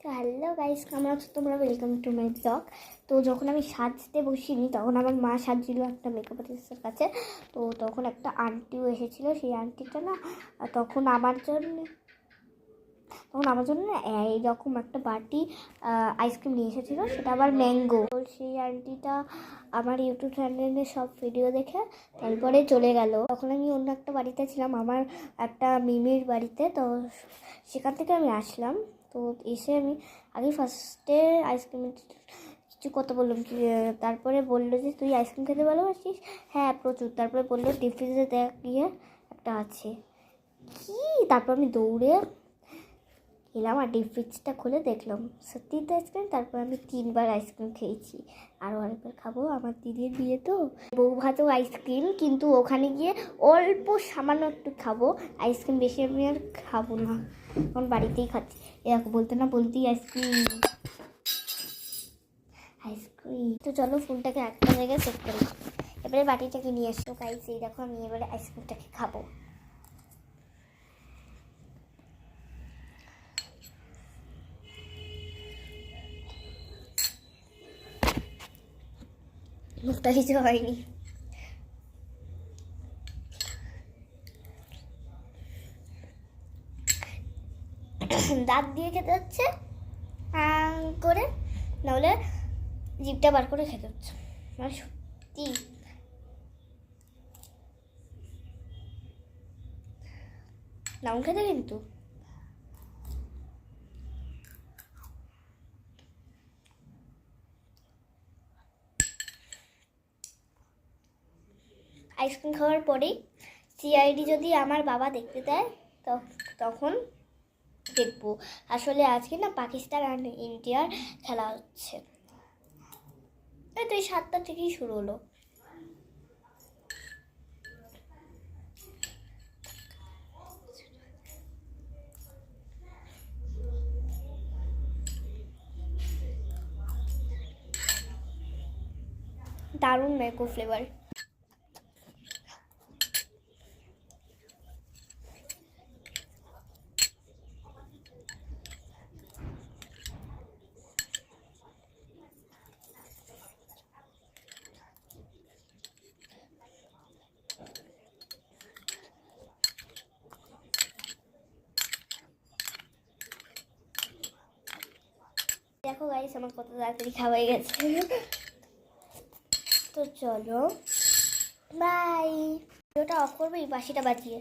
তো hello guys, কেমন আছো তোমরা? Welcome to my blog. তো যখন আমি সাজতে বসিনি তখন আমার মা সাজছিল একটা মেকআপ আর্টিস্টের কাছে। তো তখন একটা আন্টিও এসেছিলো। সেই আন্টিটা না তখন আমার জন্য এইরকম একটা বাটি আইসক্রিম নিয়ে এসেছিলো, সেটা আবার ম্যাঙ্গো। তো সেই আন্টিটা আমার ইউটিউব চ্যানেলে সব ভিডিও দেখে তারপরে চলে গেল। তখন আমি অন্য একটা বাড়িতে ছিলাম, আমার একটা মিমির বাড়িতে। তো সেখান থেকে আমি আসলাম। তো এসে আমি আগে ফার্স্টে আইসক্রিম কিছু কথা বললাম, তারপরে বললো যে তুই আইসক্রিম খেতে ভালোবাসিস? হ্যাঁ প্রচুর। তারপরে বললো ডিপ ফ্রিজে দেখ গিয়ে একটা আছে কি। তারপর আমি দৌড়ে এলাম আর ডিপ ফ্রিজটা খুলে দেখলাম সত্যি তো আইসক্রিম। তারপর আমি 3বার আইসক্রিম খেয়েছি, আরও আরেকবার খাবো। আমার দিদির বিয়ে তো বউ ভাতেও আইসক্রিম, কিন্তু ওখানে গিয়ে অল্প সামান্য একটু খাবো আইসক্রিম, বেশি আমি আর খাবো না, এখন বাড়িতেই খাচ্ছি। এরকম বলতে না বলতেই আইসক্রিম আইসক্রিম। তো চলো ফোনটাকে একটা জায়গায় সেট করি, এবারে বাটিটাকে নিয়ে আসবো। গাইস এই দেখো, আমি এবারে আইসক্রিমটাকে খাবো। মুখটা কিছু হয়নি। দাঁত দিয়ে খেতে হচ্ছে করে, নাহলে জিভটা বার করে খেতে হচ্ছে। মানে সত্যি দারুণ খেতে কিন্তু। আইসক্রিম খাওয়ার পরেই সিআইডি যদি আমার বাবা দেখতে দেয় তখন দেখবো। আসলে আজকে না পাকিস্তান আর ইন্ডিয়ার খেলা হচ্ছে। তো এই 7টা থেকেই শুরু হলো। দারুণ ম্যাঙ্গো ফ্লেভার। দেখো গাইস, আমার কত তাড়াতাড়ি খাওয়া হয়ে গেছে। তো চলো বাই। ওটা অফ করবো এই বাসিটা বাজিয়ে।